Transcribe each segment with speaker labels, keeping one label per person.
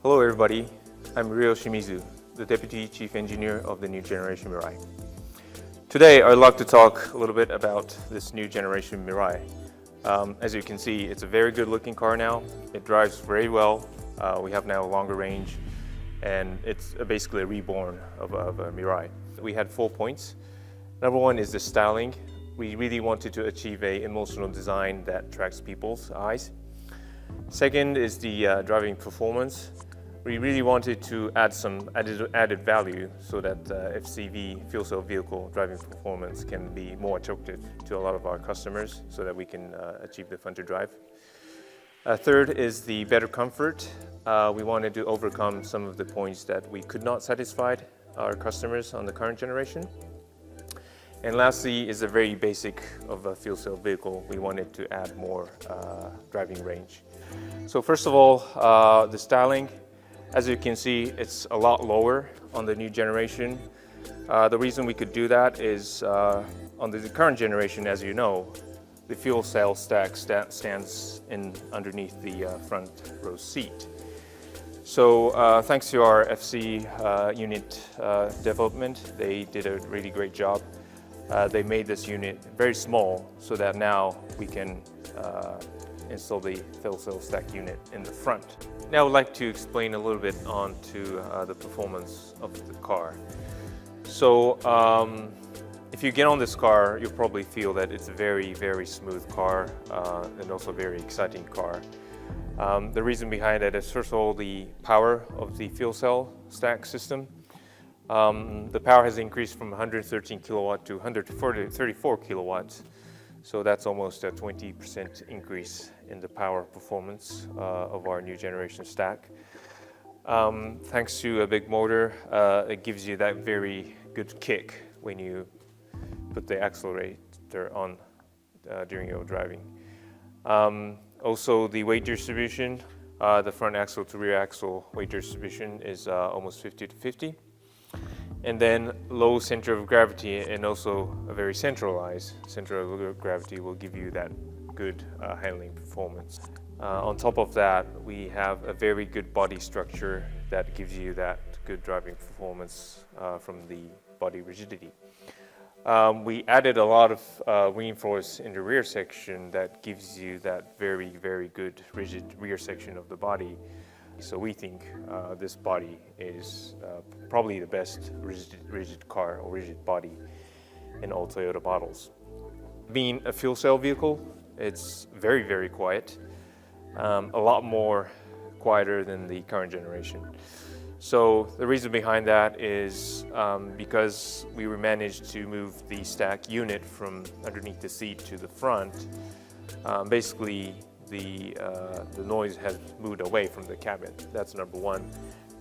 Speaker 1: Hello everybody, I'm Ryo Shimizu, the Deputy Chief Engineer of the new generation Mirai. Today I'd like to talk a little bit about this new generation Mirai. As you can see, it's a very good looking car now. It drives very well. We have now a longer range and it's basically a reborn of a Mirai. We had 4 points. Number one is the styling. We really wanted to achieve an emotional design that attracts people's eyes. Second is the driving performance. We really wanted to add some added value so that FCV fuel cell vehicle driving performance can be more attractive to a lot of our customers so that we can achieve the fun to drive. Third is the better comfort. We wanted to overcome some of the points that we could not satisfy our customers on the current generation. And lastly is the very basic of a fuel cell vehicle. We wanted to add more driving range. So first of all, the styling. As you can see, it's a lot lower on the new generation. The reason we could do that is on the current generation, as you know, the fuel cell stack stands underneath the front row seat. So thanks to our FC unit development, they did a really great job. They made this unit very small so that now we can install the fuel cell stack unit in the front. Now I'd like to explain a little bit on to the performance of the car. So if you get on this car, you'll probably feel that it's a very, very smooth car and also a very exciting car. The reason behind that is, first of all, the power of the fuel cell stack system. The power has increased from 113 kilowatt to 134 kilowatts. So that's almost a 20% increase in the power performance of our new generation stack. Thanks to a big motor, it gives you that very good kick when you put the accelerator on during your driving. Also the weight distribution, the front axle to rear axle weight distribution is almost 50-50. And then low center of gravity and also a very centralized center of gravity will give you that good handling performance. On top of that, we have a very good body structure that gives you that good driving performance from the body rigidity. We added a lot of reinforce in the rear section that gives you that very, very good rigid rear section of the body. So we think this body is probably the best rigid car or rigid body in all Toyota models. Being a fuel cell vehicle, it's very, very quiet, a lot more quieter than the current generation. So the reason behind that is because we managed to move the stack unit from underneath the seat to the front. Basically, the noise has moved away from the cabin. That's number one.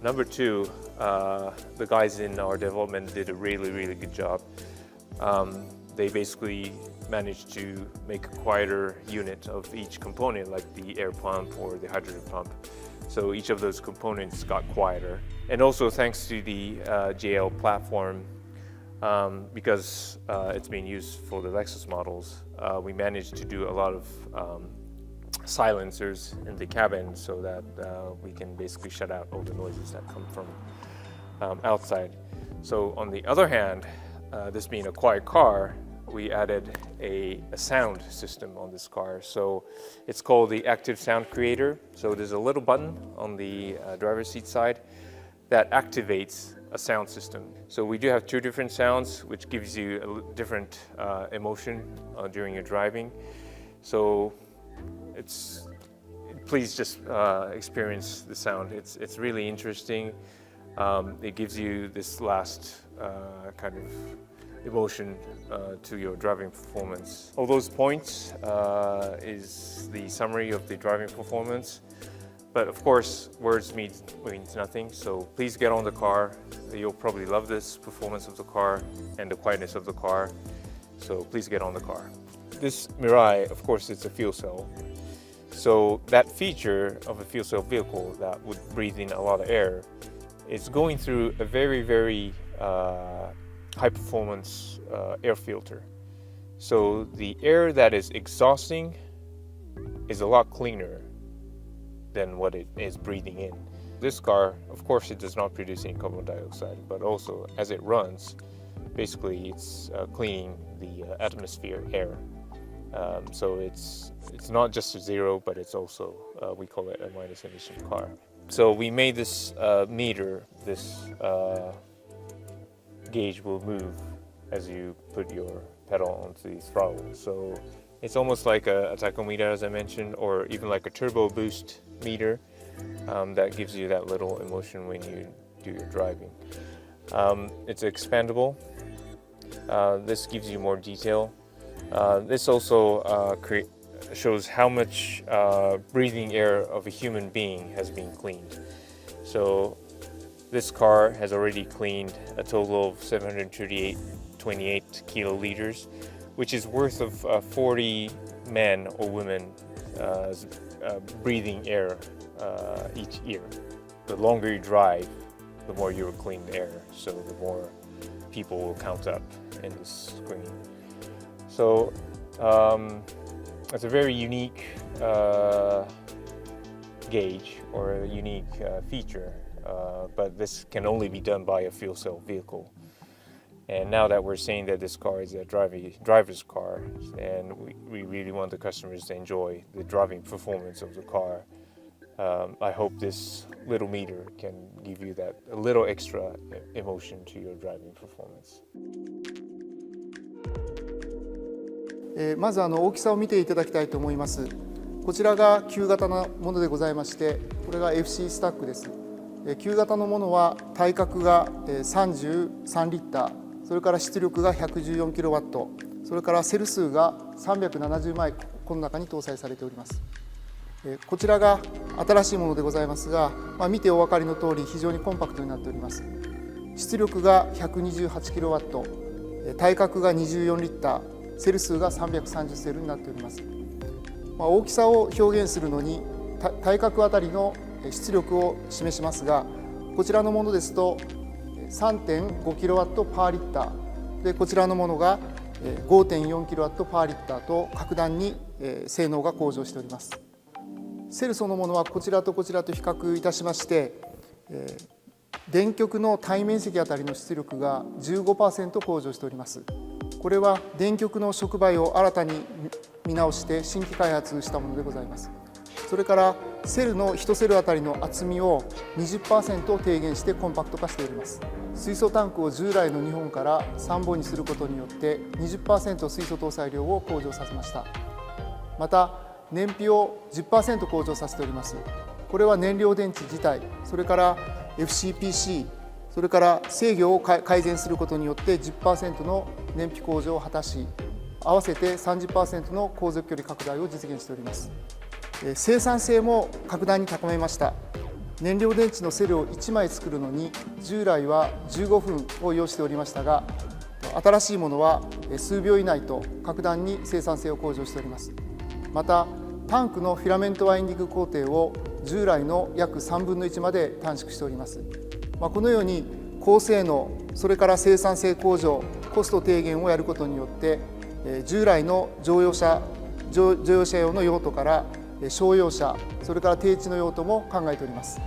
Speaker 1: Number two, the guys in our development did a really, really good job. They basically managed to make a quieter unit of each component, like the air pump or the hydrogen pump. So each of those components got quieter. And also thanks to the TNGA-L platform, because it's being used for the Lexus models, we managed to do a lot of silencers in the cabin so that we can basically shut out all the noises that come from outside. So on the other hand, this being a quiet car, we added a sound system on this car. So it's called the Active Sound Creator. So there's a little button on the driver's seat side that activates a sound system. So we do have 2 different sounds, which gives you a different emotion during your driving. So please just experience the sound. It's really interesting. It gives you this last kind of emotion to your driving performance. All those points is the summary of the driving performance. But of course, words means nothing. So please get on the car. You'll probably love this performance of the car and the quietness of the car. So please get on the car. This Mirai, of course, it's a fuel cell. So that feature of a fuel cell vehicle that would breathe in a lot of air is going through a very, very high performance air filter. So the air that is exhausting is a lot cleaner than what it is breathing in. this car, of course, it does not produce any carbon dioxide, but also as it runs, basically it's cleaning the atmosphere air. So it's not just a zero, but it's also, we call it a minus emission car. So we made this meter, this gauge will move as you put your pedal onto the throttle. So it's almost like a tachometer, as I mentioned, or even like a turbo boost meter that gives you that little emotion when you do your driving. It's expandable. This gives you more detail. This also shows how much breathing air of a human being has been cleaned. So this car has already cleaned a total of 728 kiloliters, which is worth of 40 men or women breathing air each year. The longer you drive, the more you will clean the air, so the more people will count up in this screen. So it's a very unique gauge or a unique feature, but this can only be done by a fuel cell vehicle. And now that we're saying that this car is a driver's car, and we really want the customers to enjoy the driving performance of the car, I hope this little meter can give you that a little extra emotion to your driving performance.
Speaker 2: まず大きさを見ていただきたいと思います。こちらが旧型のものでございまして、これが FC スタックです。旧型のものは対角が33リッター、それから出力が114キロワット、それからセル数が370枚この中に搭載されております。こちらが新しいものでございますが、見てお分かりの通り非常にコンパクトになっております。出力が128キロワット、対角が24リッター、セル数が330セルになっております。大きさを表現するのに対角あたりの出力を示しますが、こちらのものですと 3.5 キロワットパーリッターで、こちらのものが 5.4 キロワットパーリッターと格段に性能が向上しております。セルそのものはこちらとこちらと比較いたしまして、電極の対面積あたりの出力が 15% 向上しております。これは電極の触媒を新たに見直して新規開発したものでございます。それからセルの1セルあたりの厚みを 20% 低減してコンパクト化しております。水素タンクを従来の2本から3本にすることによって 20% 水素搭載量を向上させました。また燃費を 10% 向上させております。これは燃料電池自体、それから FCPC、それから制御を改善することによって 10% の燃費向上を果たし、合わせて 30% の航続距離拡大を実現しております。生産性も格段に高めました。燃料電池のセルを1枚作るのに従来は15分を要しておりましたが、新しいものは数秒以内と格段に生産性を向上しております。またタンクのフィラメントワインディング工程を従来の約3分の1まで短縮しております。このように高性能、それから生産性向上、コスト低減をやることによって従来の乗用車用の用途から商用車、それから低地の用途も考えております。